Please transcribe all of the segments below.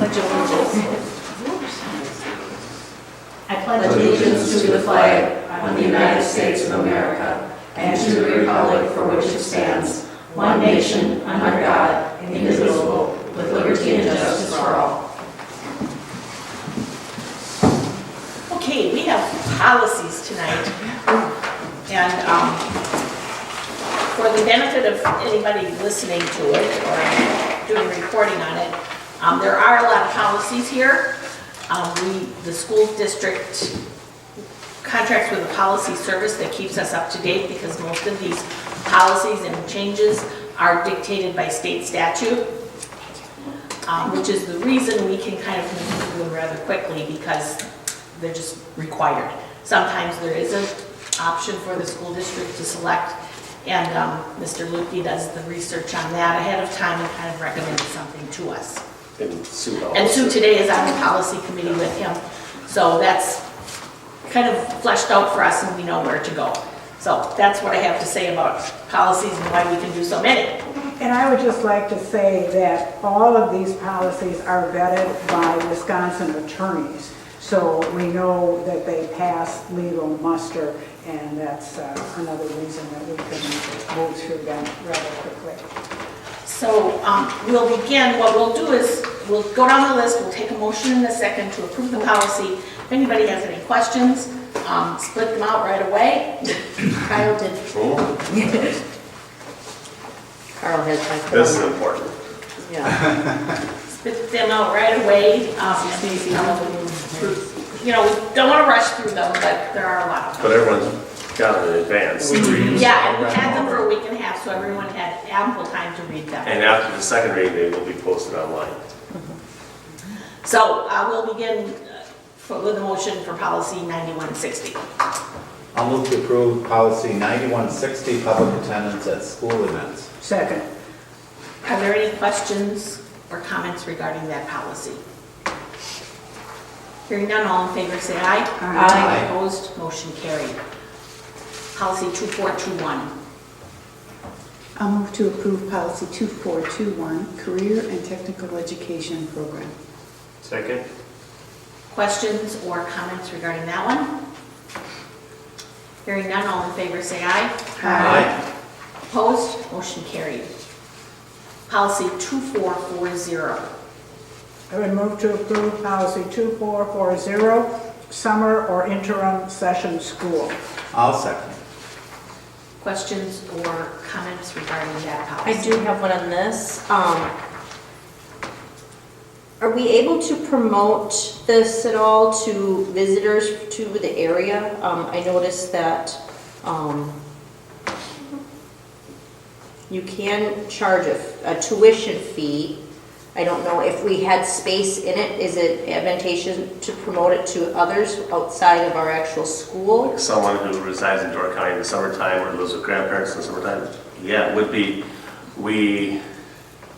Pledge allegiance. I pledge allegiance to the flag of the United States of America and to the republic for which it stands, one nation, under God, indivisible, with liberty and justice for all. Okay, we have policies tonight. And for the benefit of anybody listening to it or doing reporting on it, there are a lot of policies here. The school district contracts with a policy service that keeps us up to date because most of these policies and changes are dictated by state statute, which is the reason we can kind of move through them rather quickly because they're just required. Sometimes there is an option for the school district to select, and Mr. Lukey does the research on that ahead of time and kind of recommends something to us. And Sue today is on the policy committee with him, so that's kind of fleshed out for us and we know where to go. So that's what I have to say about policies and why we can do so many. And I would just like to say that all of these policies are vetted by Wisconsin attorneys. So we know that they pass legal muster, and that's another reason that we can move through them rather quickly. So we'll begin. What we'll do is we'll go down the list, we'll take a motion in a second to approve the policy. If anybody has any questions, split them out right away. Kyle did. Carl has my this is important. Yeah. Spit them out right away. You know, we don't want to rush through them, but there are a lot of them. But everyone's got it in advance. Yeah, and we had them for a week and a half, so everyone had ample time to read them. And after the second reading, they will be posted online. So we'll begin with a motion for policy 9160. I'll move to approve policy 9160, public attendance at school events. Second. Are there any questions or comments regarding that policy? Hearing none, all in favor say aye. Aye. Opposed, motion carried. Policy 2421. I'll move to approve policy 2421, career and technical education program. Second? Questions or comments regarding that one? Hearing none, all in favor say aye. Aye. Opposed, motion carried. Policy 2440. I would move to approve policy 2440, summer or interim session school. I'll second. Questions or comments regarding that policy? I do have one on this. Are we able to promote this at all to visitors to the area? I noticed that you can charge a tuition fee. I don't know if we had space in it. Is it advantageous to promote it to others outside of our actual school? Someone who resides in Door County in the summertime or lives with grandparents in the summertime? Yeah, it would be. We,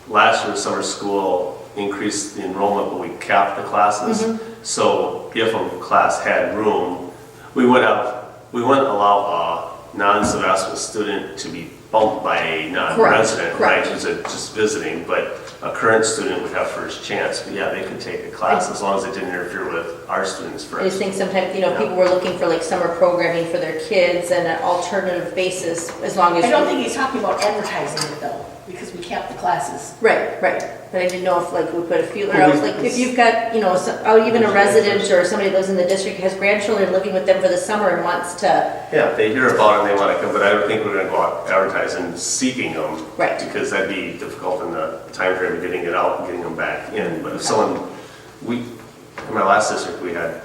last year, summer school increased the enrollment, but we capped the classes. So if a class had room, we wouldn't allow a non-Sevastopol student to be bumped by a non-resident, right? Who's just visiting, but a current student would have first chance. But yeah, they could take a class as long as it didn't interfere with our students first. I just think sometimes, people were looking for like summer programming for their kids and an alternative basis, as long as. I don't think he's talking about advertising it though, because we capped the classes. Right. But I didn't know if like we put a feeler out, like if you've got, even a resident or somebody who lives in the district has grandchildren living with them for the summer and wants to. Yeah, if they hear about it and they want to come, but I don't think we're going to go out advertising seeking them. Right. Because that'd be difficult in the time frame of getting it out and getting them back in. But if someone, in my last district, we had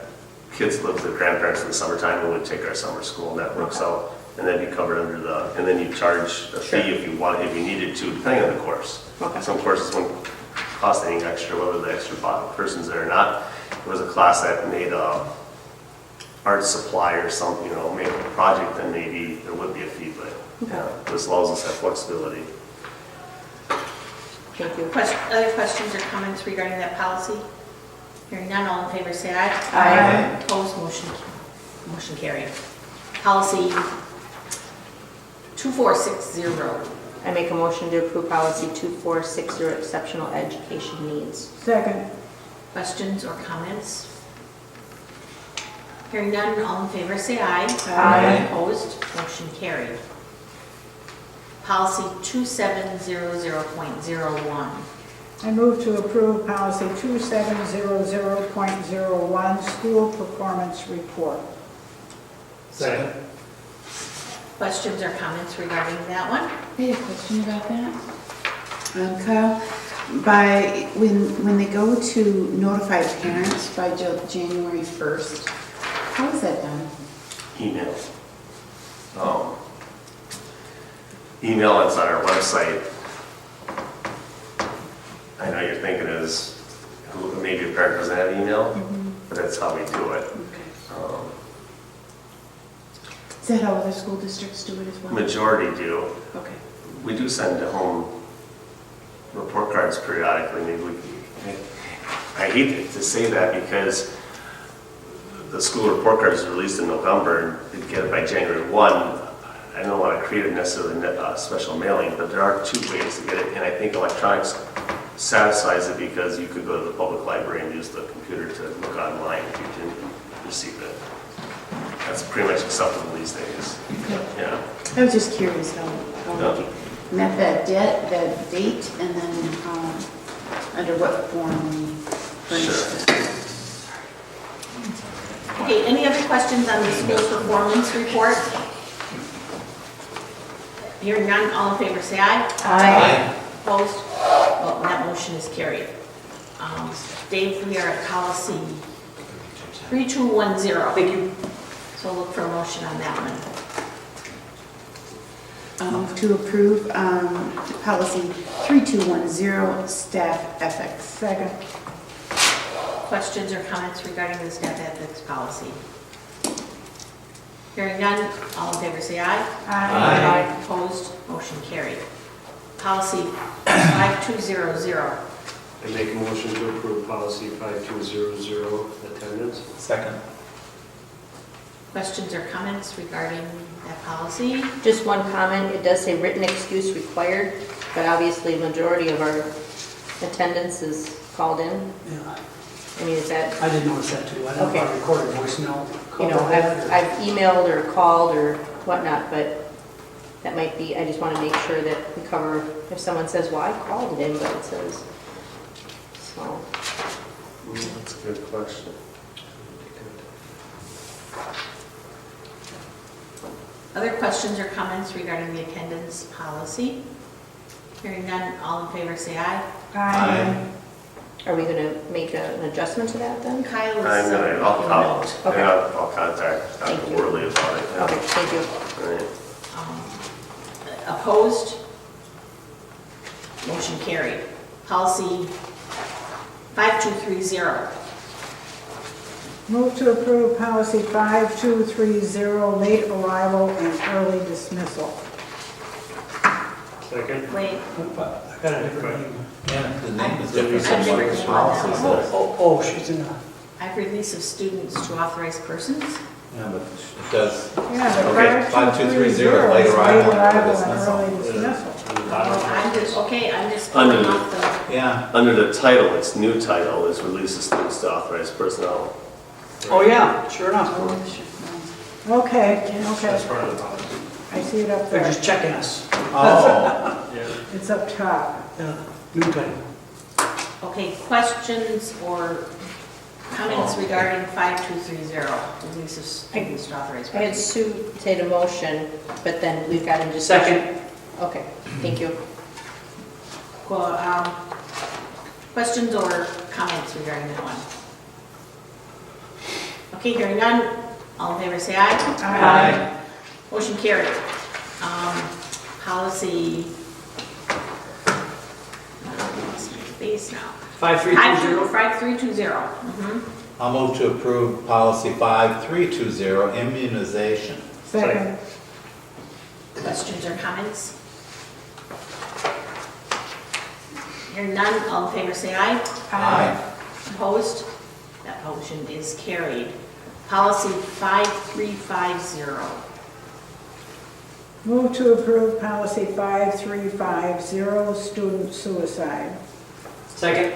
kids live with their grandparents in the summertime and would take our summer school, and that works out. And then you covered under and then you charge a fee if you needed to, depending on the course. Okay. Some courses won't cost anything extra, whether the extra person's there or not. There was a class that made art supply or something, made a project, then maybe there would be a fee, but this allows us that flexibility. Thank you. Other questions or comments regarding that policy? Hearing none, all in favor say aye. Aye. Opposed, motion carried. Policy 2460. I make a motion to approve policy 2460, exceptional education needs. Second. Questions or comments? Hearing none, all in favor say aye. Aye. Opposed, motion carried. Policy 2700.01. I move to approve policy 2700.01, school performance report. Second. Questions or comments regarding that one? I have a question about that. Kyle, when they go to notify parents by January 1st, how is that done? Email. Email, it's on our website. I know you're thinking is, maybe a parent doesn't have email, but that's how we do it. Okay. Is that how other school districts do it as well? Majority do. Okay. We do send home report cards periodically. I hate to say that because the school report card is released in November and you get it by January 1. I don't want to create a necessarily special mailing, but there are two ways to get it. And I think electronics satisfies it because you could go to the public library and use the computer to look online if you didn't receive it. That's pretty much acceptable these days. Okay. Yeah. I was just curious how Yeah. met that date, and then under what form we furnished it. Okay, any other questions on the school performance report? Hearing none, all in favor say aye. Aye. Opposed? Well, that motion is carried. Dave, we are at policy 3210. Thank you. So look for a motion on that one. To approve policy 3210, staff ethics. Second. Questions or comments regarding the staff ethics policy? Hearing none, all in favor say aye. Aye. Opposed? Motion carried. Policy 5200. I make a motion to approve policy 5200, attendance. Second. Questions or comments regarding that policy? Just one comment, it does say written excuse required, but obviously majority of our attendance is called in. Yeah, I mean, is that, I did notice that too. I don't know if I recorded voice note. you know, I've emailed or called or whatnot, but that might be, I just want to make sure that we cover, if someone says, well, I called it in, but it says, so. That's a good question. Other questions or comments regarding the attendance policy? Hearing none, all in favor say aye. Aye. Are we going to make an adjustment to that then? Kyle is I'm gonna, making a I'll note. Okay. I'll contact Thank Dr. you. Worley about it. yeah. Okay, thank you. All right. Opposed? Motion carried. Policy 5230. Move to approve policy 5230, late arrival and early dismissal. Second. Wait, I got a different name. Yeah, the name is different I'm than what different the than policy what says. Oh, she's in a, I've release of students to authorized persons. Yeah, but it does. Yeah, the Okay, 5230 is late arrival and early dismissal. early dismissal. I'm just pulling off the, Yeah. Under the title, its new title is Release of Students to Authorized Personnel. oh yeah, sure enough. Okay, That's okay. part of the policy. I see it up They're there. just checking us. Oh, Yeah. It's up top. Yeah, new title. okay, questions or comments regarding 5230, release of students to authorized I had persons? Sue say the motion, but then we've got to just. Second. Okay, thank you. Questions or comments regarding that one? Okay, hearing none, all in favor say aye. Aye. Motion carried. Policy, base now. 5320. 5320. I'll move to approve policy 5320, immunization. Second. Questions or comments? Hearing none, all in favor say aye. Aye. Opposed? That motion is carried. Policy 5350. Move to approve policy 5350, student suicide. Second.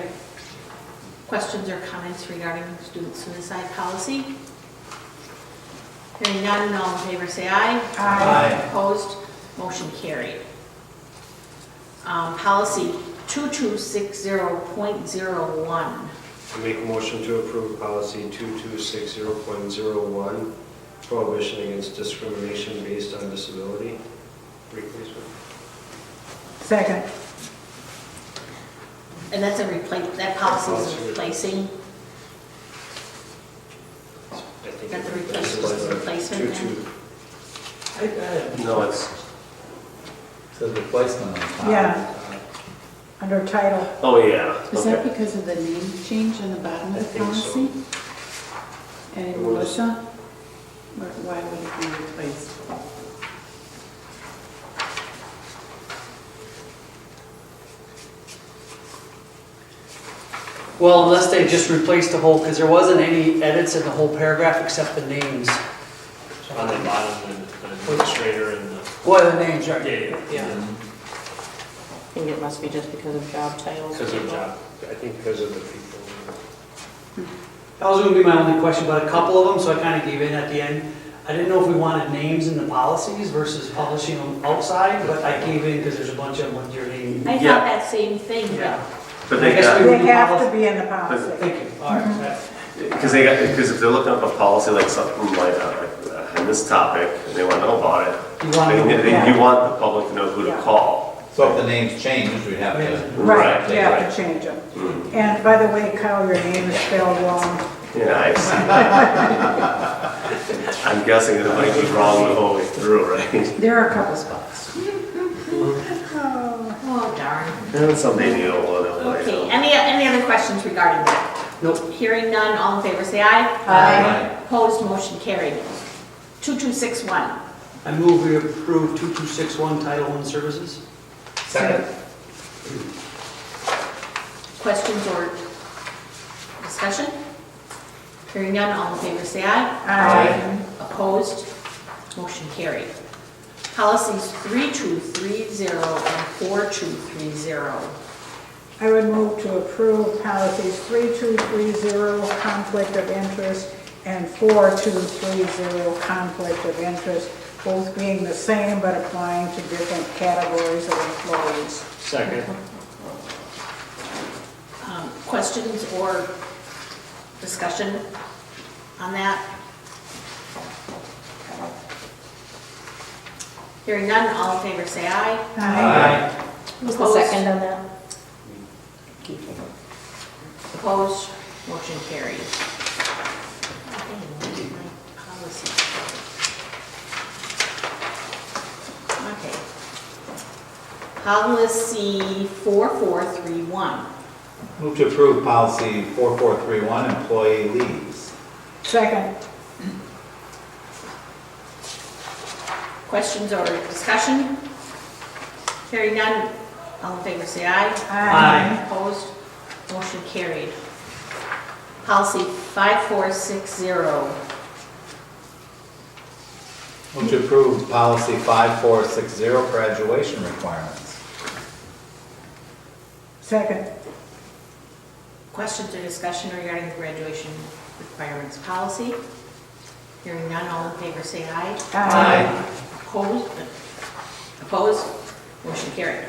Questions or comments regarding student suicide policy? Hearing none, all in favor say aye. Aye. Opposed, motion carried. Policy 2260.01. I make a motion to approve policy 2260.01, prohibition against discrimination based on disability. Replacement. Second. And that's that policy is replacing, I think That's the it's replacement then? 22. No, it's, Says replacement on the top. Yeah, under title. oh, yeah, Is that okay. because of the name change on the bottom I of the think so. policy? And It was- Melissa? Or why would it be replaced? Well, unless they just replaced the whole, because there wasn't any edits in the whole paragraph except the names. On the bottom, the administrator and the. What are the names, right? Yeah. I think it must be just because of job titles. Because of job, I think because of the people. That was gonna be my only question, but a couple of them, so I kind of gave in at the end. I didn't know if we wanted names in the policies versus publishing them outside, but I gave in because there's a bunch of them with your name. I Yeah. thought that same thing, but Yeah. But I they guess got, we- They have to be in the policy. Thank you. All right. because if they're looking up a policy like something like in this topic, and they want to know about it, You want to know? you want the public to know who to Yeah. call. So if the names change, we'd have to. Right, you have right. to change them. Mm. And by the way, Kyle, your name is spelled wrong. Yeah, I see. I'm guessing it might be wrong the whole way through, right? There are a couple spots. oh darn. And someday you'll know. Okay, any other questions regarding that? Nope. Hearing none, all in favor say aye. Aye. Opposed, motion carried. 2261. I move we approve 2261 Title I services. Second. Questions or discussion? Hearing none, all in favor say aye. Aye. Opposed, motion carried. Policies 3230 and 4230. I would move to approve policies 3230, conflict of interest, and 4230, conflict of interest, both being the same but applying to different categories of employees. Second. Questions or discussion on that? Hearing none, all in favor say aye. Aye. Who's the second on that? Opposed, motion carried. Okay, where's my policy? Okay. Policy 4431. Move to approve policy 4431, employee leaves. Second. Questions or discussion? Hearing none, all in favor say aye. Aye. Opposed, motion carried. Policy 5460. Move to approve policy 5460, graduation requirements. Second. Questions or discussion regarding the graduation requirements policy? Hearing none, all in favor say aye. Aye. Opposed, motion carried.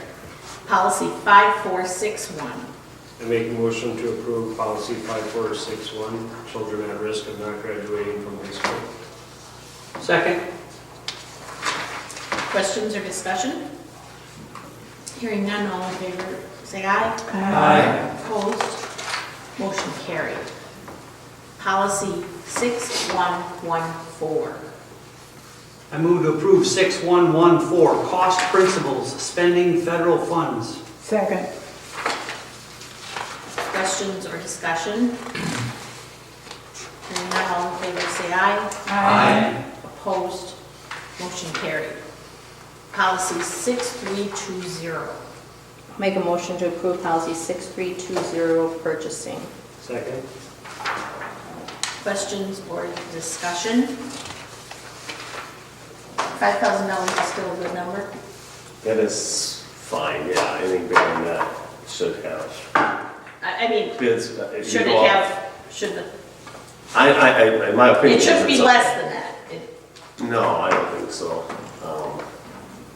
Policy 5461. I make a motion to approve policy 5461, children at risk of not graduating from high school. Second. Questions or discussion? Hearing none, all in favor say aye. Aye. Opposed, motion carried. Policy 6114. I move to approve 6114, cost principles, spending federal funds. Second. Questions or discussion? Hearing none, all in favor say aye. Aye. Opposed, motion carried. Policy 6320. Make a motion to approve policy 6320, purchasing. Second. Questions or discussion? $5,000 is still a good number. That is fine, yeah, anything bigger than that should have. I I mean, bids. should go it up. have, should the, In my opinion. it should be it's up- less than that. No, I don't think so.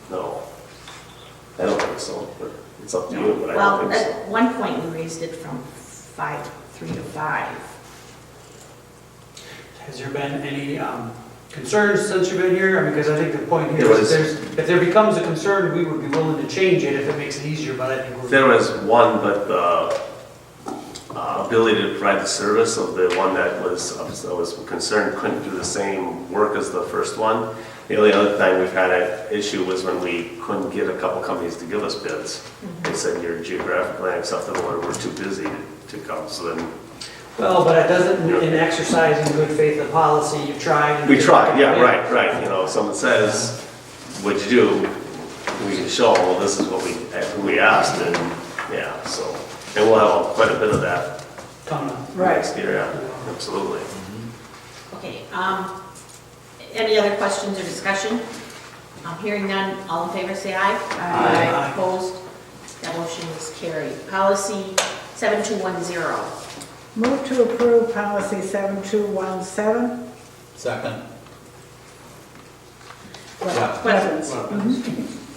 No. I don't think so, but it's up to you, but I Well, don't think so. at one point we raised it from 3 to 5. Has there been any concerns since you've been here? I mean, because I think the point here There is was- if there becomes a concern, we would be willing to change it if it makes it easier, but I think we're. There was one, but the ability to provide the service of the one that I was concerned couldn't do the same work as the first one. The only other time we've had an issue was when we couldn't get a couple companies to give us bids. They said you're geographically unacceptable or we're too busy to come, so then Well, but it doesn't, in exercising good faith of policy, you tried. we tried, yeah, right. You know, if someone says, what'd you do? We can show, well, this is what we asked, and, yeah, so, and we'll have quite a bit of that Coming up. next year, yeah, absolutely. Okay, any other questions or discussion? Hearing none, all in favor say aye. Aye. Opposed? That motion is carried. Policy 7210. Move to approve policy 7217. Second. Questions?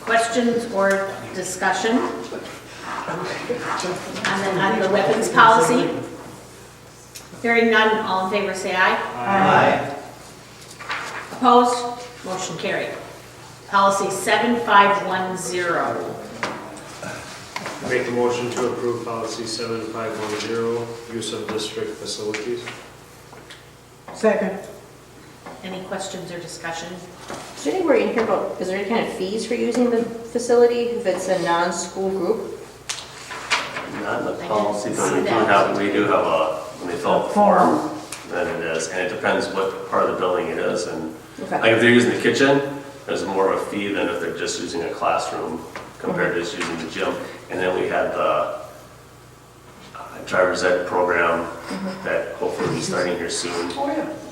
Questions or discussion? On the weapons policy? Hearing none, all in favor say aye. Aye. Opposed? Motion carried. Policy 7510. Make a motion to approve policy 7510, use of district facilities. Second. Any questions or discussion? Is there anywhere in here about, is there any kind of fees for using the facility if it's a non-school group? Not in the I didn't policy, but see we do that. have when they fill out the form, then it is, and it depends what part of the building it is, and Okay. like if they're using the kitchen, there's more of a fee than if they're just using a classroom compared to just using the gym. And then we had the driver's ed program that hopefully will be starting here soon.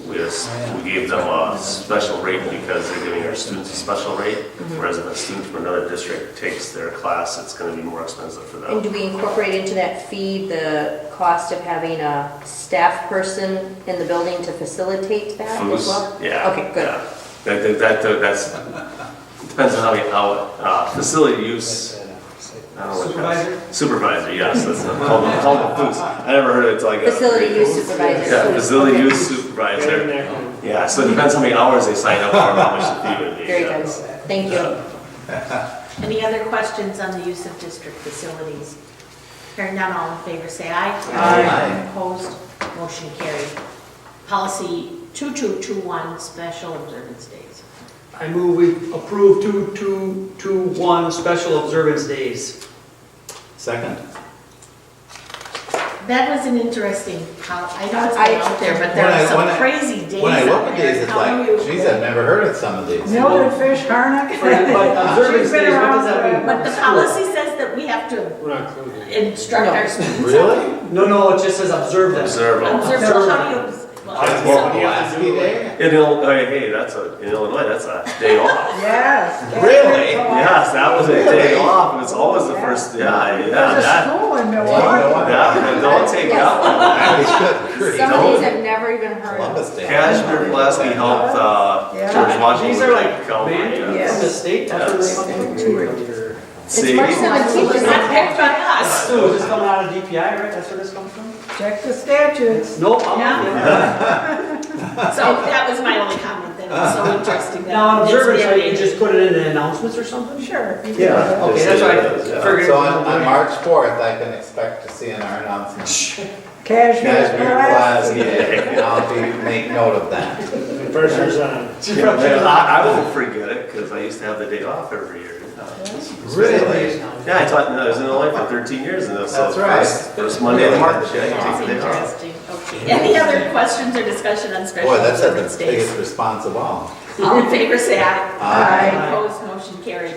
We gave them a special rate because they're giving our students a special rate, whereas if a student from another district takes their class, it's going to be more expensive for them. And do we incorporate into that fee the cost of having a staff person in the building to facilitate that as well? Yeah. Okay, good. Yeah. That's, depends on how facility use. I don't know what Supervisor? Supervisor, yes, that's called the FUS. I never heard it until I got. Facility use supervisor. Yeah, facility Okay. use supervisor. Yeah, so it depends how many hours they sign up for, and how much the fee would be. Very yeah. good. Thank you. Any other questions on the use of district facilities? Hearing none, all in favor say aye. Aye. Opposed? Motion carried. Policy 2221, special observance days. I move we approve 2221 special observance days. Second. That was an interesting, I know it's been out there, but there When I- are some when I- crazy days When I look out at there. these, it's How like, do you- geez, I've never heard of some of these. Mildred Fish Harnick. But observance She's been days, what around does that mean? But the policy says that we have to We're not including it. instruct No. our students. Really? No, it just says observe them. Observe them. Observe, so how do you? That's well, what Pulaski Day? In Illinois, hey, in Illinois, that's a day off. Yes. Really? Yes, that was a day off, and it's always the first, There's a that, school in Wow. Milwaukee. don't take that one. Good grief. Some of these I've never even heard of. Columbus Day. Cashmere Pulaski helped, Yeah. George Washington. These are like become, banned Yes. from the state, that's where they come from? It's See? March 17th, It's isn't not it? picked by us. So is this coming out of DPI, right? That's where this comes from? Check the statutes. Nope. So that was my only comment, that was so interesting. that Now, on it's observance, been- you just put it in the announcements or something? Sure. Yeah. Okay, that's what I figured. So on March 4th, I can expect to see in our announcements, Cashmere Cashmere Pulaski Pulaski. Day. I'll make note of that. Pressure's on. I won't forget it, because I used to have the day off every year. Really? Yeah, I taught, I was in Illinois for 13 years, and so That's right. first Monday of March, yeah, you That's take the day off. interesting, okay. Any other questions or discussion on special Boy, that's observance the days? biggest response of all. All in favor, say aye. Aye. Opposed, motion carried.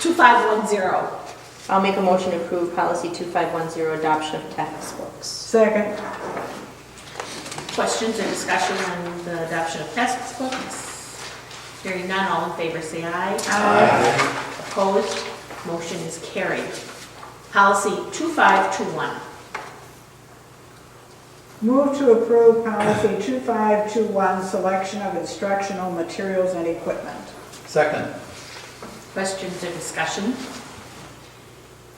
2510. I'll make a motion to approve policy 2510, adoption of textbooks. Second. Questions or discussion on the adoption of textbooks? Hearing none, all in favor say aye. Aye. Opposed, motion is carried. Policy 2521. Move to approve policy 2521, selection of instructional materials and equipment. Second. Questions or discussion?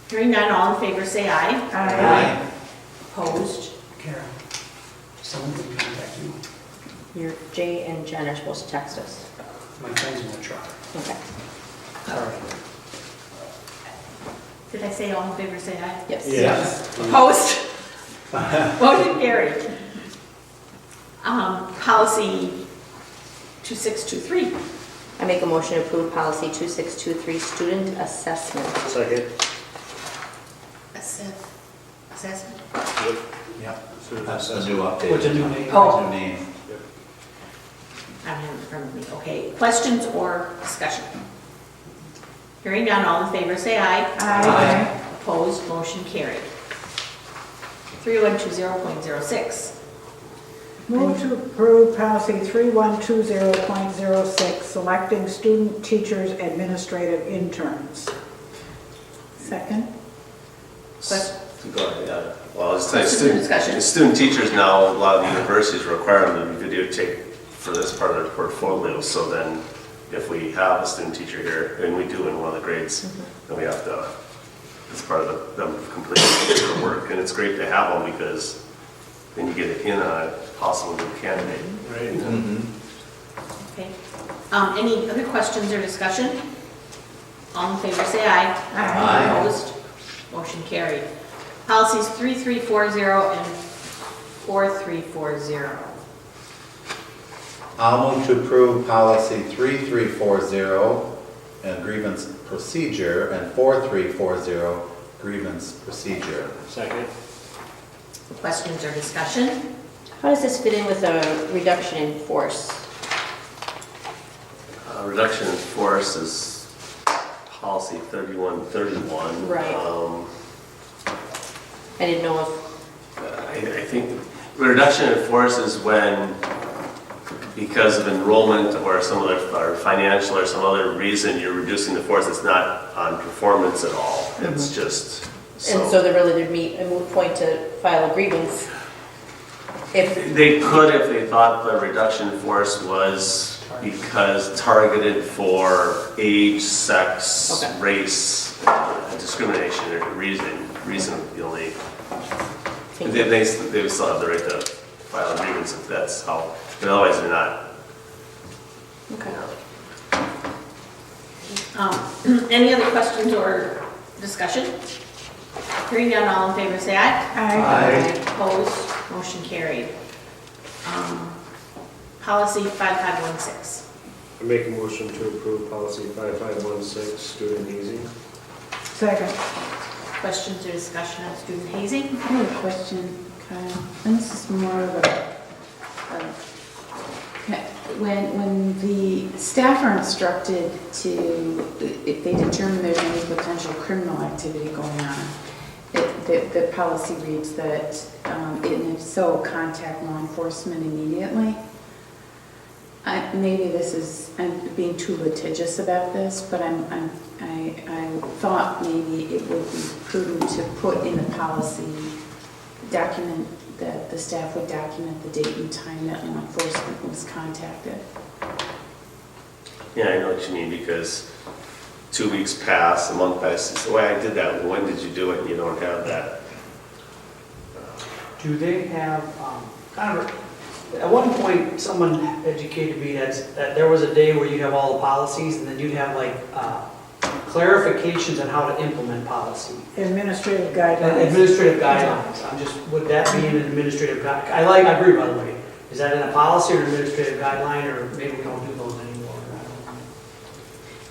Hearing none, all in favor say aye. Aye. Opposed? Karen, someone can contact you. Your Jay and Jen are supposed to text us. My friend's in the truck. Okay. Sorry. Did I say all in favor say aye? Yes. Yes. Opposed? Motion carried. Policy 2623. I make a motion to approve policy 2623, student assessment. Second. Assessment. Yep. Student That's the assessment. new update. What's a new name? Oh. New name. I have it in front of me. Okay, questions or discussion? Hearing none, all in favor say aye. Aye. Opposed, motion carried. 3120.06. Move to approve policy 3120.06, selecting student teachers administrative interns. Second? Go ahead, yeah. Well, I'll just tell you, Questions or discussion? student teachers now, a lot of the universities require them to videotape for this part of their portfolio, so then if we have a student teacher here, and we do in one of the grades, then we have to, it's part of them completing their work, and it's great to have them because then you get it in on a possible new candidate. Right. Okay. Any other questions or discussion? All in favor say aye. Aye. Opposed, motion carried. Policies 3340 and 4340. I'll move to approve policy 3340, grievance procedure, and 4340, grievance procedure. Second. Questions or discussion? How does this fit in with a reduction in force? Reduction in force is policy 3131. Right. I didn't know if, I think reduction in force is when, because of enrollment or some other, or financial or some other reason, you're reducing the force. It's not on performance at all. It's just, and so there really there'd be a moot point to file a grievance. If, They could if they thought the reduction in force was because targeted for age, sex, Okay. race, discrimination, or reasonably. Thank They would still have the right to file a grievance if that's how, but otherwise they're not. okay. Any other questions or discussion? Hearing none, all in favor say aye. Aye. Opposed, motion carried. Policy 5516. I make a motion to approve policy 5516, student hazing. Second. Questions or discussion on student hazing? I have a question, Kyle, and this is more of when the staff are instructed to, if they determine there's any potential criminal activity going on, the policy reads that, and if so, contact law enforcement immediately. Maybe I'm being too litigious about this, but I thought maybe it would be prudent to put in the policy document that the staff would document the date and time that law enforcement was contacted. Yeah, I know what you mean, because 2 weeks pass, a month passes, the way I did that, well, when did you do it, and you don't have that. Do they have, kind of, at one point, someone educated me that there was a day where you'd have all the policies, and then you'd have like clarifications on how to implement policy. Administrative guidelines. Administrative guidelines, would that be an administrative guide? I agree, by the way. Is that in a policy or an administrative guideline, or maybe we don't do those anymore?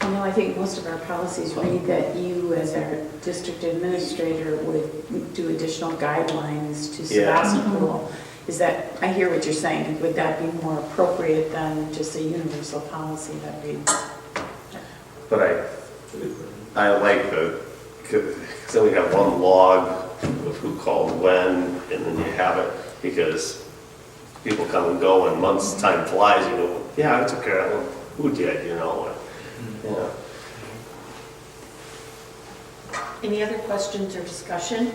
I think most of our policies read that you, as our district administrator, would do additional guidelines to Yeah. Sevastopol. Is that, I hear what you're saying, would that be more appropriate than just a universal policy that reads? But I like because then we have one log of who called when, and then you have it, because people come and go, and months' time flies, you go, yeah, I took care of it, who did, you know? Yeah. Any other questions or discussion?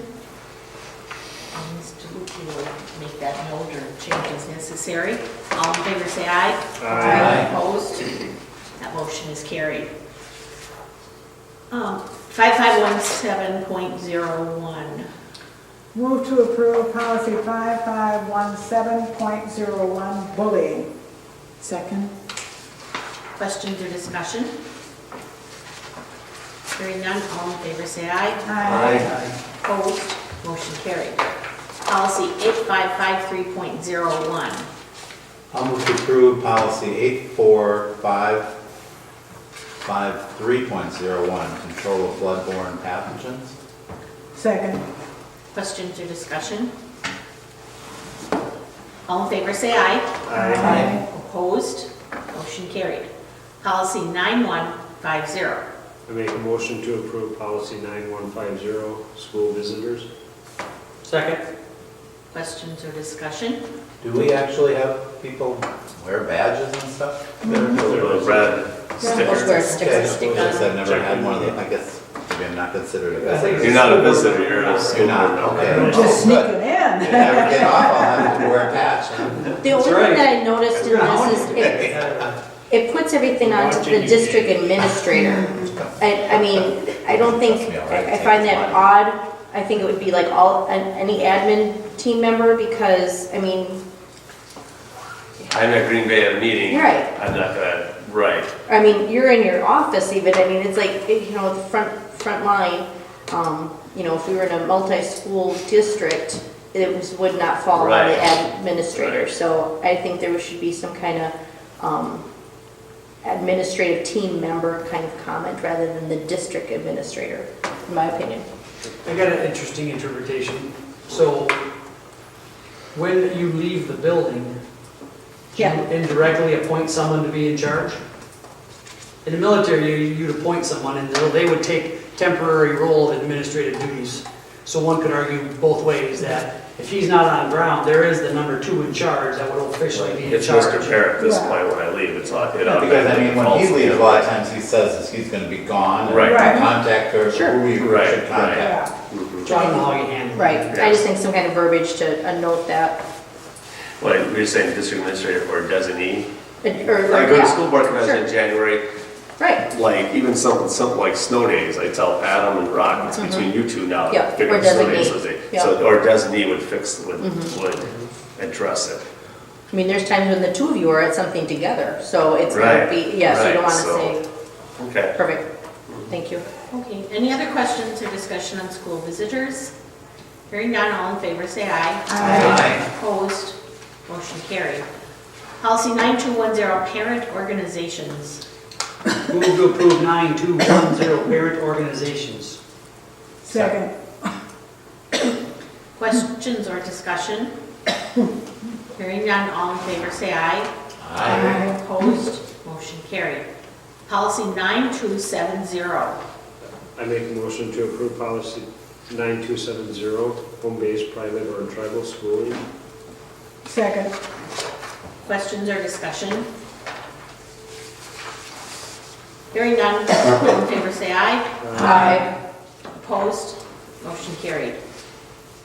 Mr. Luke? he will make that note or change as necessary. All in favor, say aye. Aye. Opposed? That motion is carried. 5517.01. Move to approve policy 5517.01, bullying. Second? Questions or discussion? Hearing none, all in favor say aye. Aye. Opposed? Motion carried. Policy 8553.01. I'll move to approve policy 84553.01, control of bloodborne pathogens. Second. Questions or discussion? All in favor say aye. Aye. Opposed? Motion carried. Policy 9150. I make a motion to approve policy 9150, school visitors. Second? Questions or discussion? Do we actually have people wear badges and stuff? The red Those were stickers. stickers. Okay, I guess I've never had one of them, I guess maybe I'm not considered a visitor. You're not a visitor, you're a school You're not, board okay. member. Just Oh, sneaking good. in. If I ever get off, I'll have to wear a patch. The only That's thing right. that I noticed in this is it puts everything onto the district administrator. I mean, I don't think, I find that odd. I think it would be like any admin team member because, I mean, I'm at Green Bay at a meeting. Right. I'm not gonna, right. I mean, you're in your office even, I mean, it's like, you know, the front line, you know, if we were in a multi-school district, would not fall on Right. the administrator. Right. So I think there should be some kind of administrative team member kind of comment rather than the district administrator, in my opinion. I got an interesting interpretation. So when you leave the building, do you Yeah. indirectly appoint someone to be in charge? In the military, you'd appoint someone and they would take temporary role of administrative duties. So one could argue both ways that if he's not on ground, there is the number 2 in charge that would officially be in It's charge. Mr. Parrott at this Yeah. point when I leave, it's all, it Because I automatically mean, when falls he to leaves, a him. lot of times he says is he's gonna be gone. and Right. Right. Contact her, Sure. who you Right, should contact. Yeah. Mhm. So I don't know how you handle it. Right, I just think some kind of verbiage to note that, Like, you're saying district administrator or designee? or, I go to yeah. school board convention in Sure. January, Right, like, even something like snow days, I tell Adam and Rock, it's between you two now. to Yeah, figure or out snow days, designee. so they- Yeah. So, or designee would would address it. I mean, there's times when the 2 of you are at something together, so it's gonna Right, be, yes, you don't right, wanna so- say, Okay. perfect, thank you. Okay, any other questions or discussion on school visitors? Hearing none, all in favor say aye. Aye. Opposed? Motion carried. Policy 9210, parent organizations. Move to approve 9210 parent organizations. Second. Questions or discussion? Hearing none, all in favor say aye. Aye. Opposed? Motion carried. Policy 9270. I make a motion to approve policy 9270, home-based, private, or tribal schooling. Second. Questions or discussion? Hearing none, all in favor say aye. Aye. Opposed? Motion carried.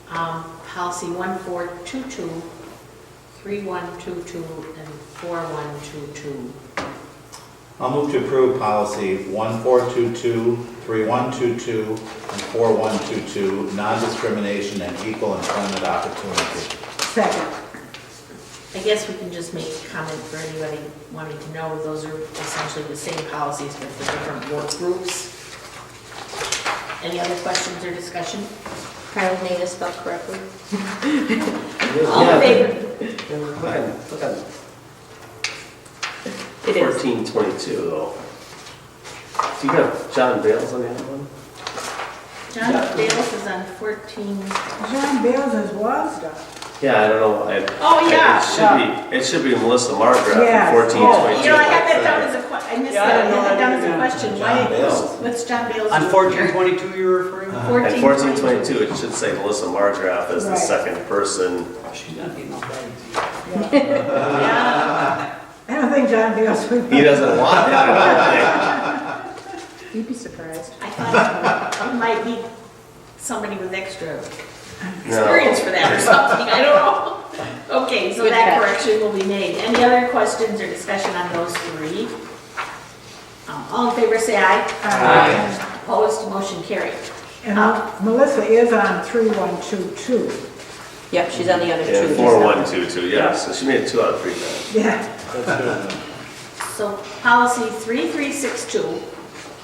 Policy 1422, 3122, and 4122. I'll move to approve policy 1422, 3122, and 4122, non-discrimination and equal employment opportunity. Second. I guess we can just make a comment for anybody wanting to know, those are essentially the same policies but for different work groups. Any other questions or discussion? Kyle's name is spelled correctly. All in favor? Look at It is. 1422 though. Do you got John Bales on the other one? John Bales is on 14. John Bales is Wasda. Yeah, I don't know. Oh, yeah. It should be Melissa Margraf Yes. in 1422. You know, I had that down as a I missed Yeah, I that, I didn't know had that down as a that. question. John Why, Bales. what's John Bales? On doing 1422 you're referring? here? And 1422, it should say Melissa Margraf as the Right. second person. She's not getting off that easy. Yeah. I don't think John Bales would. He doesn't want it, I You'd be surprised. I thought it might be somebody with extra don't think. experience for that or something, I Good that catch. correction will be made. Any other questions or discussion on those three? All in favor, say aye. Aye. Opposed, motion carried. And Melissa is on 3122. Yep, she's on the other Yeah, two. 4122, yeah, so she made it 2 out of 3 times. Yeah. That's good. So policy 3362.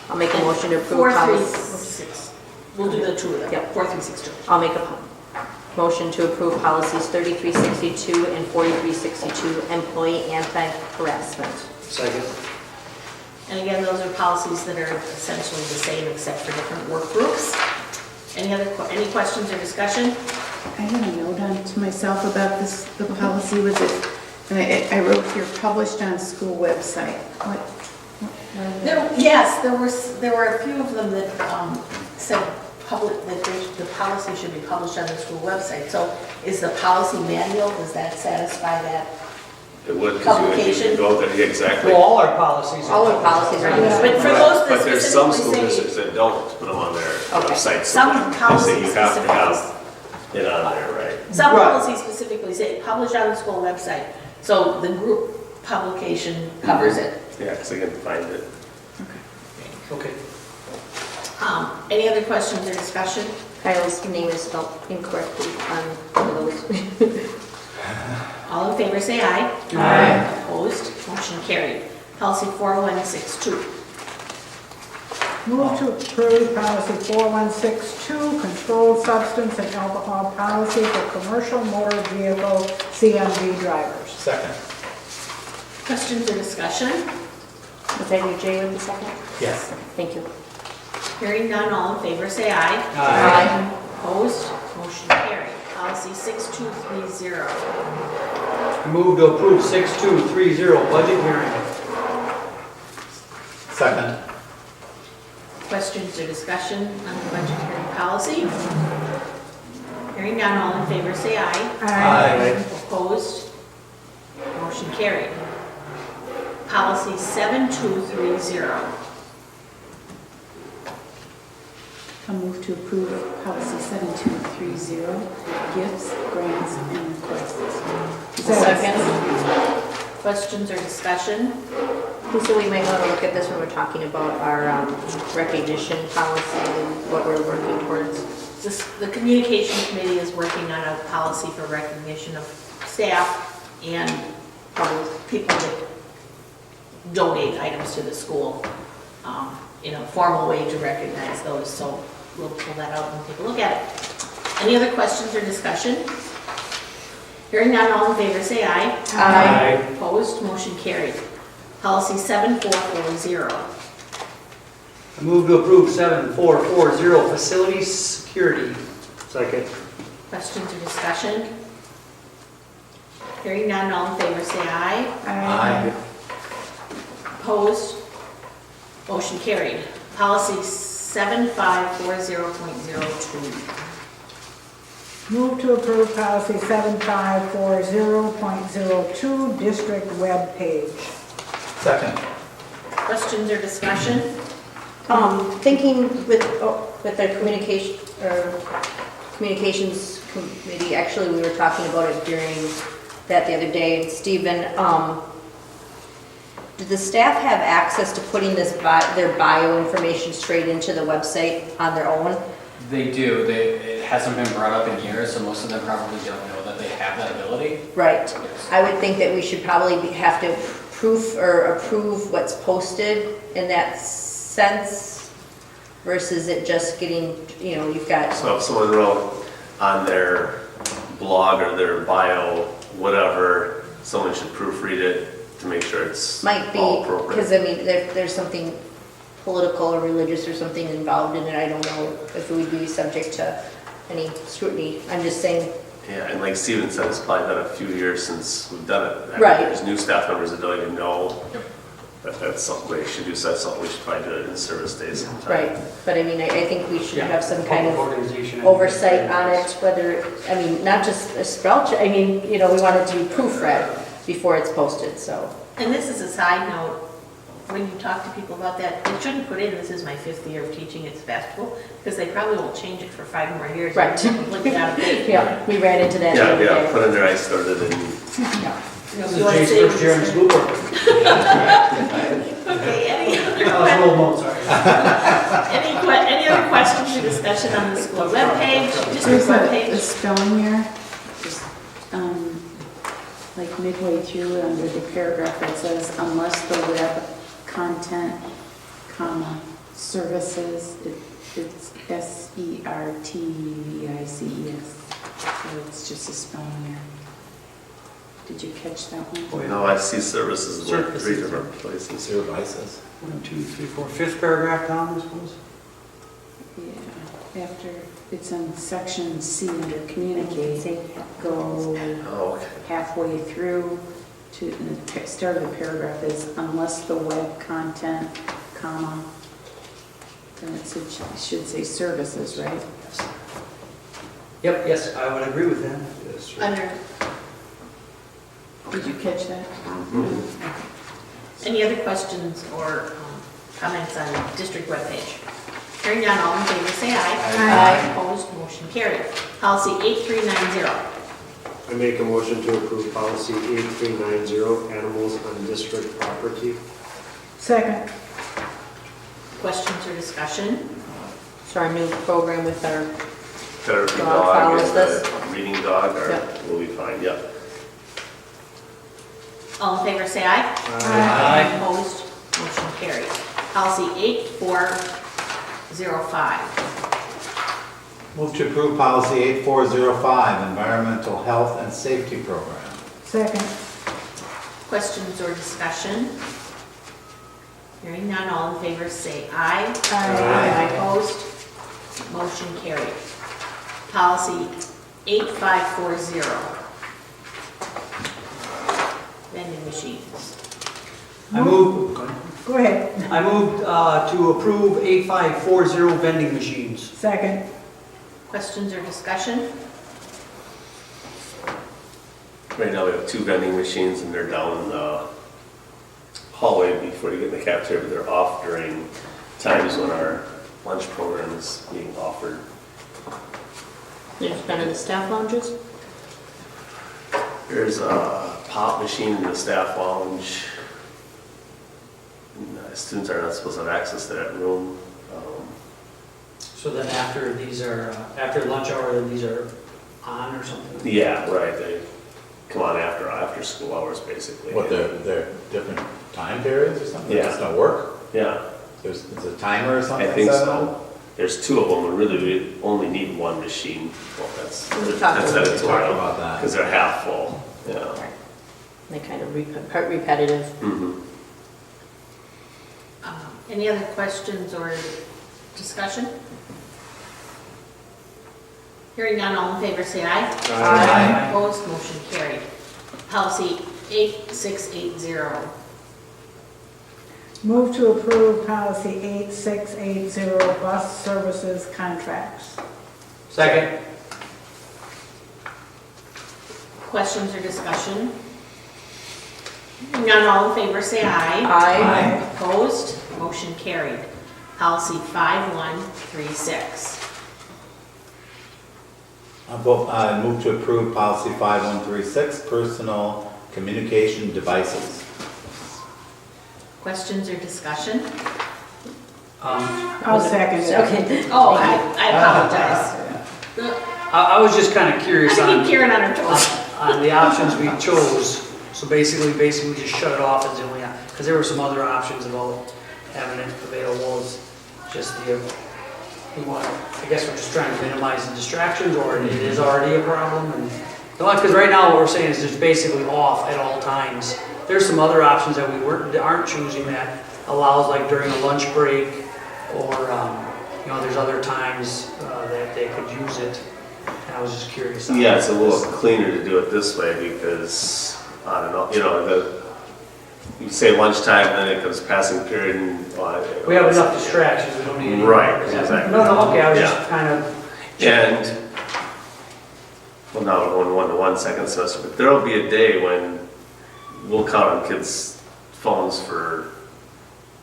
I'll make a motion to approve 4366. policy. We'll do the two of them. Yep. 4362. I'll make a motion to approve policies 3362 and 4362, employee anti-harassment. Second. And again, those are policies that are essentially the same except for different work groups. Any questions or discussion? I had a note on to myself about this, the policy was it, and I wrote here, published on school website. What are they? Yes, there were a few of them that said the policy should be published on the school website. So is the policy manual, does that satisfy that? It would, because Publication. you go there, yeah, exactly. Well, all our policies. All our policies are on this. But for those that But there's some school specifically districts that don't put them on their Okay. website. so Some they say policies you have to have specifically, it on there, right? some Right. policies specifically say publish on the school website. So the group publication covers it. Yeah, because they can find it. Okay. Any other questions or discussion? Kyle's name is spelled incorrectly on one of those. All in favor, say aye. Aye. Opposed, motion carried. Policy 4162. Move to approve policy 4162, controlled substance and alcohol policy for commercial motor vehicle CMV drivers. Second. Questions or discussion? Was that you, Jay, with the second? Yes. Thank you. Hearing none, all in favor, say aye. Aye. Opposed, motion carried. Policy 6230. Move to approve 6230, budget hearing. Second. Questions or discussion on the budgetary policy? Hearing none, all in favor, say aye. Aye. Opposed, motion carried. Policy 7230. I'll move to approve policy 7230, gifts, grants, and requests. Second. Questions or discussion? So we might want to look at this when we're talking about our recognition policy and what we're working towards. The communication committee is working on a policy for recognition of staff and people that donate items to the school in a formal way to recognize those. So we'll pull that out and take a look at it. Any other questions or discussion? Hearing none, all in favor, say aye. Aye. Opposed, motion carried. Policy 7440. I move to approve 7440, facilities security. Second. Questions or discussion? Hearing none, all in favor, say aye. Aye. Opposed? Motion carried. Policy 7540.02. Move to approve policy 7540.02, district web page. Second. Questions or discussion? Thinking with the communications committee, actually, we were talking about it during that the other day, and Stephen, do the staff have access to putting their bio information straight into the website on their own? They do. It hasn't been brought up in years, so most of them probably don't know that they have that ability. Right. Yes. I would think that we should probably have to approve what's posted in that sense versus it just getting, you've got. So if someone wrote on their blog or their bio, whatever, someone should proofread it to make sure it's Might be, all appropriate. because there's something political or religious or something involved in it. I don't know if it would be subject to any scrutiny. I'm just saying. Yeah, and like Steven said, it's probably been a few years since we've done it. I mean, Right. There's new staff members that don't even know Yep. that that's something they should do, so that's something we should probably do it in service days sometime. Right, but I mean, I think we should Yeah, have some kind public of organization. oversight on it, whether, not just a spell check, we want it to be proofread before it's posted, so. And this is a side note, when you talk to people about that, they shouldn't put in, this is my 5th year of teaching at Sevastopol, because they probably won't change it for 5 more years. Right. Completely out of date. Yeah, we ran into that the Yeah, other yeah, day. put in there, I started in, This You wanna is Jay's say- first year in school board. Okay, any Oh, it's a little more, sorry. any other questions or discussion on the school webpage, district There's a webpage? spelling error, just, like midway through under the paragraph that says, unless the web content, comma, services, it's SERTVICES. So it's just a spelling error. Did you catch that one? no, I see services in like 3 Services. different places. Services. 1, 2, 3, 4, 5th paragraph down, I suppose. Yeah, after, it's in section C under communicate, go Oh, okay. halfway through to, and the start of the paragraph is unless the web content, comma, then it should say services, right? Yep, yes, I would agree with that. Yes, sir. Under, Did you catch that? any other questions or comments on the district webpage? Hearing none, all in favor say aye. Aye. Opposed, motion carried. Policy 8390. I make a motion to approve policy 8390, animals on district property. Second. Questions or discussion? So our new program with our, Therapy Dog dog follows and this? the reading dog Yep. will be fine, yep. All in favor say aye. Aye. Opposed, motion carried. Policy 8405. Move to approve policy 8405, environmental health and safety program. Second. Questions or discussion? Hearing none, all in favor say aye. Aye. Opposed, motion carried. Policy 8540. Vending machines. I move, Go ahead. I moved to approve 8540 vending machines. Second. Questions or discussion? Right now, we have 2 vending machines, and they're down in the hallway before you get in the cafeteria, but they're off during times when our lunch program is being offered. there's none in the staff lounges? There's a pop machine in the staff lounge. And, students are not supposed to have access to that room. So then after these are, after lunch hour, then these are on or something? Yeah, right, they come on after school hours, basically. What, they're different time periods or something? They Yeah. just don't work? Yeah, There's a timer or something? I think set on it? so. There's 2 of them, and really, we only need 1 machine. Well, that's We talked editorial. Talk about that. Because they're half full, yeah. They kind of repetitive. Mhm. Any other questions or discussion? Hearing none, all in favor say aye. Aye. Opposed, motion carried. Policy 8680. Move to approve policy 8680, bus services contracts. Second. Questions or discussion? Hearing none, all in favor say aye. Aye. Opposed, motion carried. Policy 5136. I move to approve policy 5136, personal communication devices. Questions or discussion? I'll second it. Okay. Oh, I apologize. I was just kind of curious I on, keep Karen on her toes. on the options we chose. So basically we just shut it off as the only, because there were some other options about having it available as just the, we want, I guess we're just trying to minimize the distractions, or it is already a problem. And because right now what we're saying is just basically off at all times. There's some other options that that aren't choosing that allows, like during a lunch break, or there's other times that they could use it. And I was just curious. on Yeah, it's a that. little cleaner to do it this way because, I don't know, you say lunchtime, then it comes passing period and. We have enough distractions, we don't need any. Right, exactly. No, okay, I was Yeah. just kind of, And, well, now we're going 1-to-1 second semester, but there'll be a day when we'll count on kids' phones for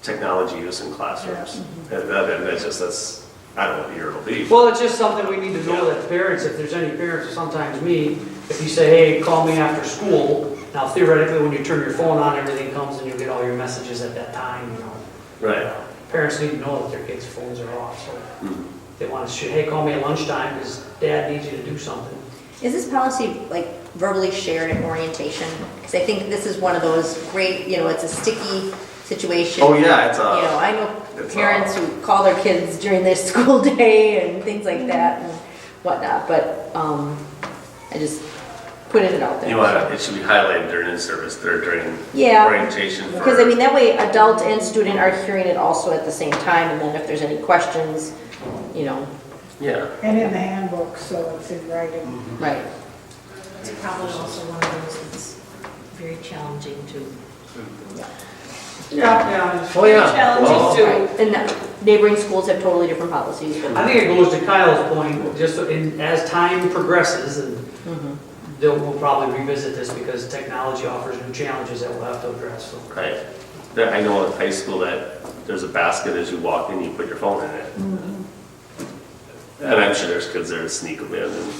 technology use in classrooms. And that's, I don't know what year it'll be. Well, it's just something we need to know that parents, if there's any parents, or sometimes me, if you say, hey, call me after school, now theoretically, when you turn your phone on, everything comes and you'll get all your messages at that time, you know. Right. Parents need to know that their kids' phones are off, so Mhm. they want to shoot, hey, call me at lunchtime because dad needs you to do something. Is this policy like verbally shared in orientation? Because I think this is one of those great, it's a sticky situation. Oh, yeah, it's I know it's parents who call their kids during their school day and things like that and whatnot, but I just putting it out there. it should be highlighted during in-service, or during Yeah, orientation. because that way adult and student are hearing it also at the same time, and then if there's any questions, Yeah. And in the handbook, so it's in writing. right. It's probably also one of those that's very challenging to. Yeah. Oh, Very yeah. challenging Well, to. Right. And neighboring schools have totally different policies. But I think it goes to Kyle's point, just as time progresses, and we'll probably revisit this because technology offers new challenges that we'll have to address, so. Right. I know in high school that there's a basket as you walk in, you put your phone in it. And I'm sure there's kids there that sneak them in, and,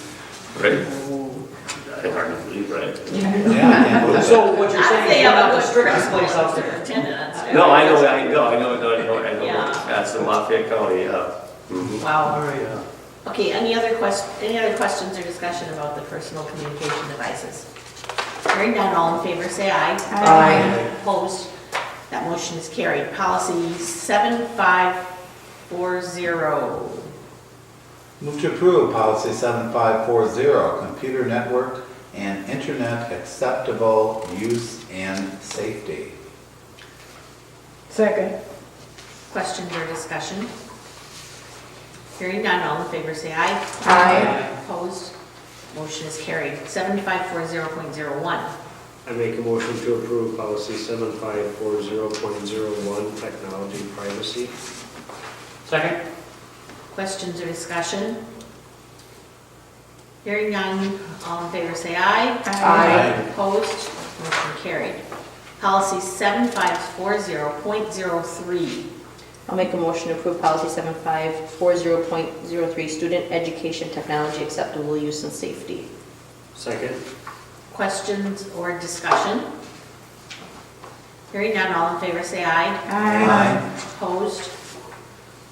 right? I hardly believe, right? Yeah, I can't believe So it. what you're I'd saying say is I'm we're a not the good strictest principal place out there. superintendent on steroids. No, I know, Yeah. That's in Lafayette County, yeah. Mhm. Wow. All right, Okay, any other questions or discussion about the personal communication devices? Hearing none, all in favor say aye. Aye. Opposed? That motion is carried. Policy 7540. Move to approve policy 7540, computer network and internet acceptable use and safety. Second. Questions or discussion? Hearing none, all in favor say aye. Aye. Opposed? Motion is carried. 7540.01. I make a motion to approve policy 7540.01, technology privacy. Second? Questions or discussion? Hearing none, all in favor say aye. Aye. Opposed? Motion carried. Policy 7540.03. I'll make a motion to approve policy 7540.03, student education technology acceptable use and safety. Second. Questions or discussion? Hearing none, all in favor say aye. Aye. Opposed?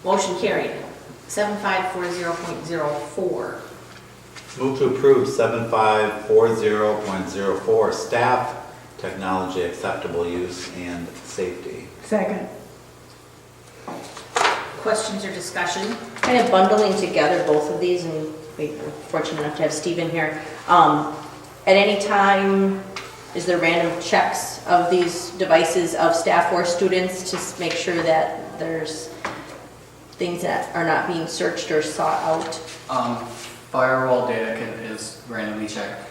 Motion carried. 7540.04. Move to approve 7540.04, staff technology acceptable use and safety. Second. Questions or discussion? Kind of bundling together both of these, and we're fortunate enough to have Stephen here. At any time, is there random checks of these devices of staff or students to make sure that there's things that are not being searched or sought out? Firewall data is randomly checked,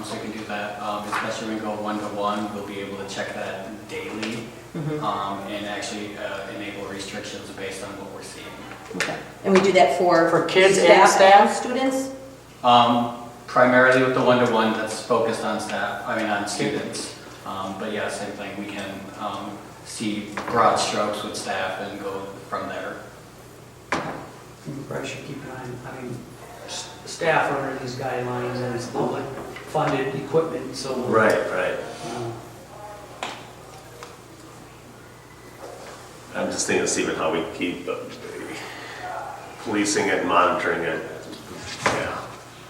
so you can do that, especially when we go one-to-one, we'll be able to check that daily, and actually enable restrictions based on what we're seeing. Okay. And we do that for kids and and staff? students? Primarily with the one-to-one that's focused on on students. But yeah, same thing, we can see broad strokes with staff and go from there. We probably should keep an eye, staff are under these guidelines and it's public funded equipment, so. Right. I'm just thinking, Stephen, how we keep policing it and monitoring it. Yeah.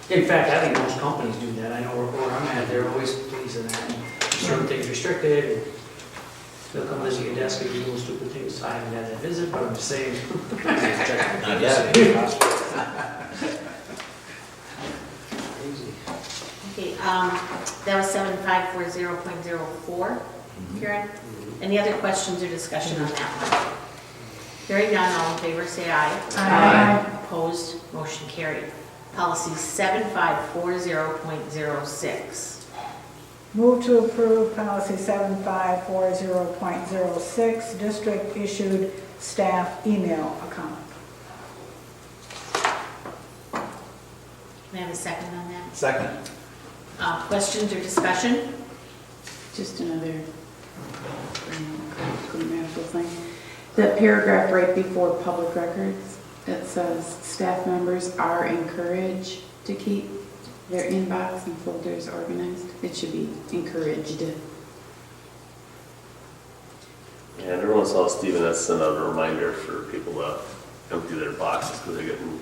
In fact, I think most companies do that. I know where I'm at, they're always pleasing that. Certain things restricted, and they'll come visit your desk and do little stupid things. I haven't had that visit, but I'm just saying. Not yet. Okay, that was 7540.04. Karen? Any other questions or discussion on that one? Hearing none, all in favor say aye. Aye. Opposed, motion carried. Policy 7540.06. Move to approve policy 7540.06, district issued staff email account. May I have a second on that? Second. Questions or discussion? Just another grammatical thing. The paragraph right before public records, that says staff members are encouraged to keep their inbox and folders organized. It should be encouraged. And every once in a while, Stephen has sent out a reminder for people to empty their boxes because they're getting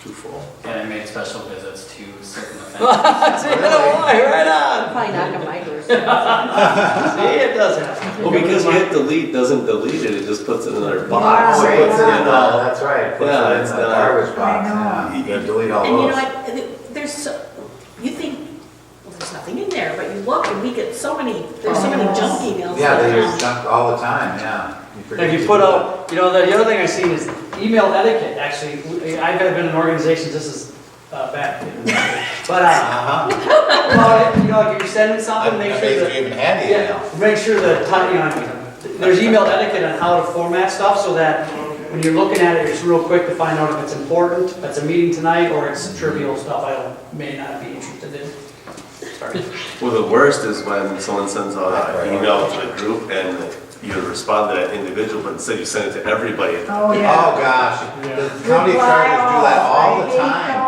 too full. And I made special visits to certain offenders. Right on. Probably knock on my door. See, it does happen. Well, because you hit delete, doesn't delete it, it just puts it in their box. Oh, Right. it puts it in, You know? that's right, puts Yeah, it in it's the not- garbage box, I know. yeah. You gotta delete all And you know those. what, there's so, you think, well, there's nothing in there, but you look and we get so many, there's so many junk emails. Yeah, they sometimes. use junk all the time, yeah. forget If to you put do that. out, the other thing I've seen is email etiquette, actually. I've been in organizations, this is bad. But, like if you're sending something, make sure that. Even handy Yeah, make sure that, there's email etiquette on how to format stuff so that when you're looking at it, it's real quick to find out if it's important, if it's a meeting tonight, or it's trivial stuff may not be interested in. Sorry. Well, the worst is when someone sends out an email to the group and you respond to that individual, but instead you send it to everybody. Oh, yeah. Oh, gosh, the county charters do that all the time.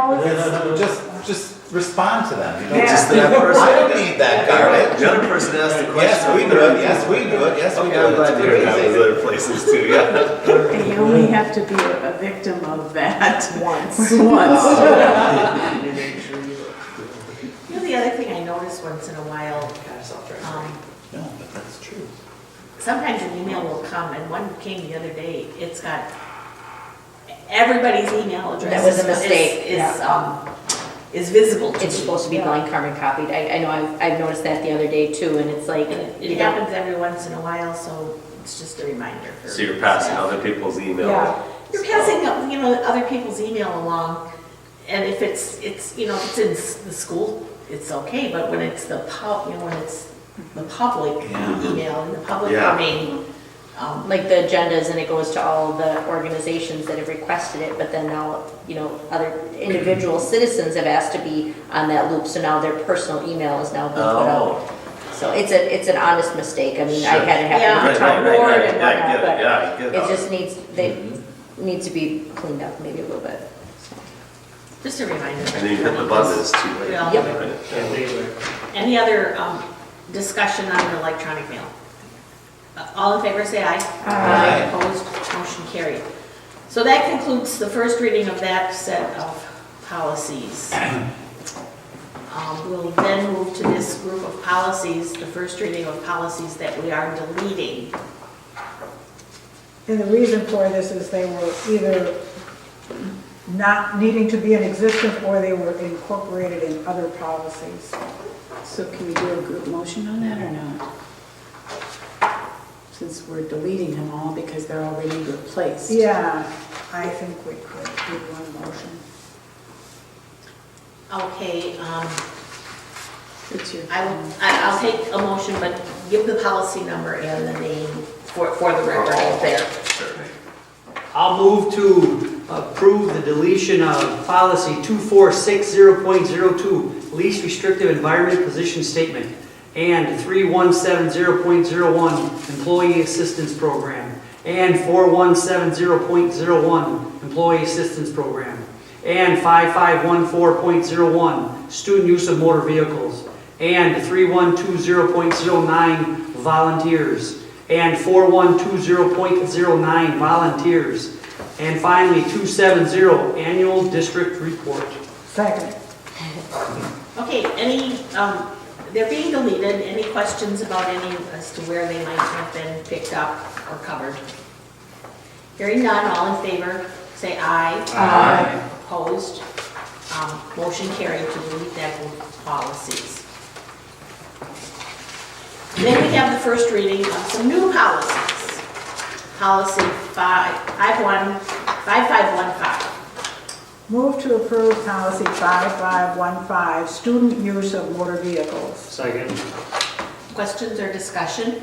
Just respond to them, you know? Yeah. Just to that person. I don't need that garbage. The other person asked the question. Yes, we do it, yes, we do it, yes, we Okay, do I'm it. glad to hear that in other places too, yeah. And you only have to be a victim of that Once. once. You know, the other thing I notice once in a while, No, but that's true. sometimes an email will come, and one came the other day, it's got everybody's email address. That was a mistake, Is visible to It's me. supposed to be blind carbon copied. I know I've noticed that the other day too, and it's like, And you it know, happens every once in a while, so it's just a reminder for. So you're passing staff. other people's email. Yeah. You're passing, other people's email along, and if it's in the school, it's okay, but when it's when it's the public Yeah. email, in the public Yeah. domain, like the agendas, and it goes to all the organizations that have requested it, but then now, other individual citizens have asked to be on that loop, so now their personal email is now being put out. Oh. So it's an honest mistake. I mean, I Sure. had it happen Yeah. with the town board and Yeah, I get whatnot, it, but yeah, I get it just needs to be cleaned up maybe a little bit. So. just a reminder. And then you hit the button, it's too late. Yeah. Yep. Right. Any other discussion on electronic mail? All in favor, say aye. Aye. Opposed, motion carried. So that concludes the first reading of that set of policies. We'll then move to this group of policies, the first reading of policies that we are deleting. And the reason for this is they were either not needing to be in existence or they were incorporated in other policies. So can we do a group motion on that or not? Since we're deleting them all because they're already replaced. Yeah, I think we could do one motion. Okay, What's your? I'll take a motion, but give the policy number and the name for the record out there. I'll move to approve the deletion of policy 2460.02, least restrictive environment position statement, and 3170.01, employee assistance program, and 4170.01, employee assistance program, and 5514.01, student use of motor vehicles, and 3120.09, volunteers, and 4120.09, volunteers, and finally 270, annual district report. Second. Okay, they're being deleted. Any questions about any as to where they might have been picked up or covered? Hearing none, all in favor, say aye. Aye. Opposed? Motion carried to delete that group of policies. Then we have the first reading of some new policies. Policy 5515. Move to approve policy 5515, student use of motor vehicles. Second. Questions or discussion?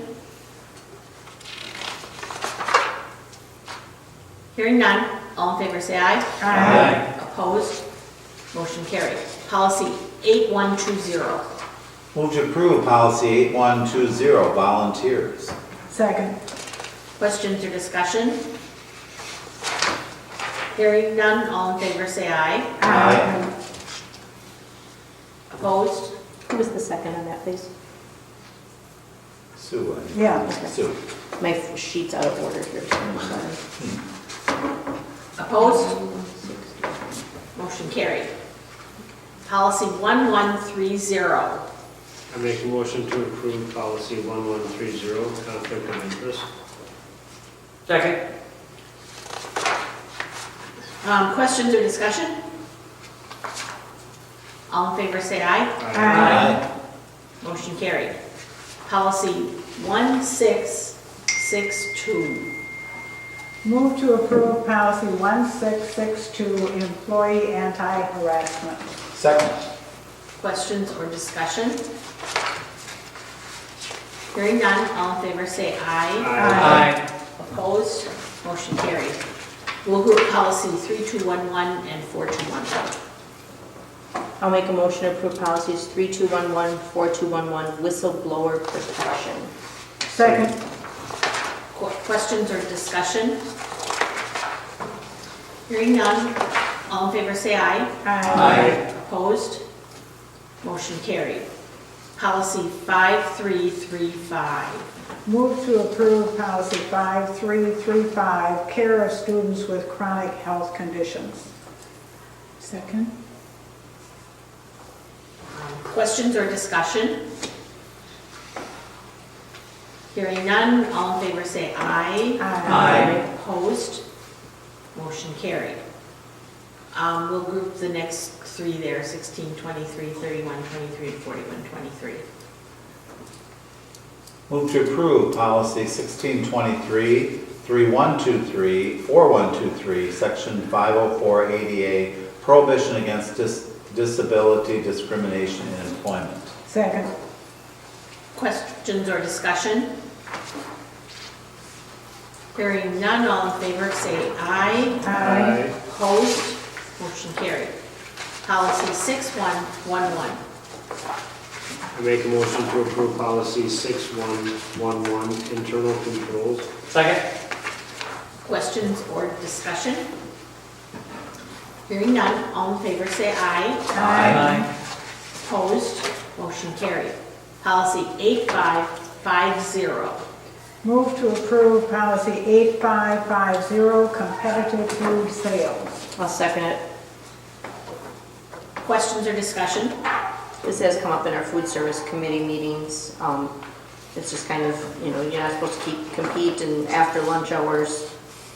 Hearing none, all in favor say aye. Aye. Opposed? Motion carried. Policy 8120. Move to approve policy 8120, volunteers. Second. Questions or discussion? Hearing none, all in favor say aye. Aye. Opposed? Who was the second on that, please? Sue, I think. Yeah. Sue. My sheet's out of order here, so I'm sorry. Opposed? Motion carried. Policy 1130. I make a motion to approve policy 1130, conflict of interest. Second. Questions or discussion? All in favor say aye. Aye. Motion carried. Policy 1662. Move to approve policy 1662, employee anti-harassment. Second. Questions or discussion? Hearing none, all in favor say aye. Aye. Opposed? Motion carried. We'll group policy 3211 and 4211. I'll make a motion to approve policies 3211, 4211, whistleblower protection. Second. Questions or discussion? Hearing none, all in favor say aye. Aye. Opposed? Motion carried. Policy 5335. Move to approve policy 5335, care of students with chronic health conditions. Second? Questions or discussion? Hearing none, all in favor say aye. Aye. Opposed? Motion carried. We'll group the next three there, 16, 23, 31, 23, and 41, 23. Move to approve policy 1623, 3123, 4123, section 504 ADA, prohibition against disability discrimination in employment. Second. Questions or discussion? Hearing none, all in favor say aye. Aye. Opposed? Motion carried. Policy 6111. I make a motion to approve policy 6111, internal controls. Second. Questions or discussion? Hearing none, all in favor say aye. Aye. Opposed? Motion carried. Policy 8550. Move to approve policy 8550, competitive food sales. I'll second it. Questions or discussion? This has come up in our food service committee meetings. It's just kind of, you're not supposed to compete, and after lunch hours,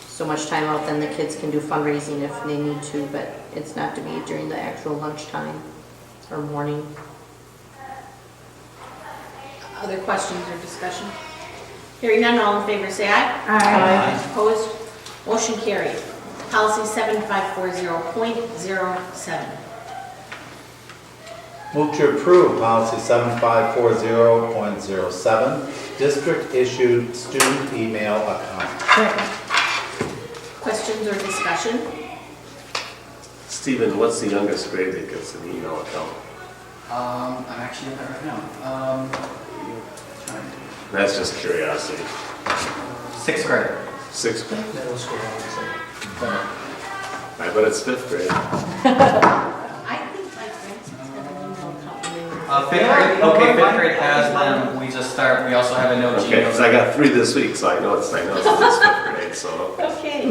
so much time out, then the kids can do fundraising if they need to, but it's not to be during the actual lunchtime or morning. Other questions or discussion? Hearing none, all in favor say aye. Aye. Opposed? Motion carried. Policy 7540.07. Move to approve policy 7540.07, district-issued student email account. Second. Questions or discussion? Stephen, what's the youngest grade that gets an email account? I'm actually in that right now. That's just curiosity. 6th grade. Sixth grade? Middle school, obviously. I bet it's fifth grade. I think my grandson's got an email account. 5th grade, okay, 5th grade has them, we also have a no Okay, Gmail. because I got 3 this week, so I know it's fifth grade, so. Okay.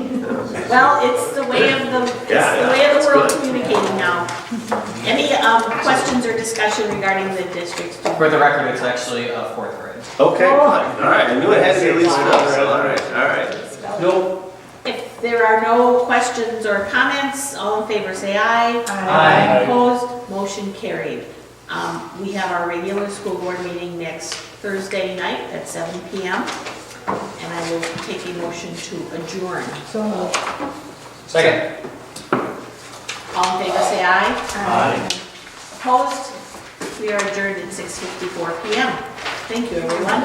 Well, it's the way of the that's world good. communicating now. Any questions or discussion regarding the district's? For the record, it's actually 4th grade. Okay, fine. All right, I knew it had to be at least 4, so all right. Nope. If there are no questions or comments, all in favor say aye. Aye. Opposed, motion carried. We have our regular school board meeting next Thursday night at 7 p.m. And I will take a motion to adjourn. So moved. Second. All in favor say aye. Aye. Opposed, we are adjourned at 6:54 p.m. Thank you, everyone.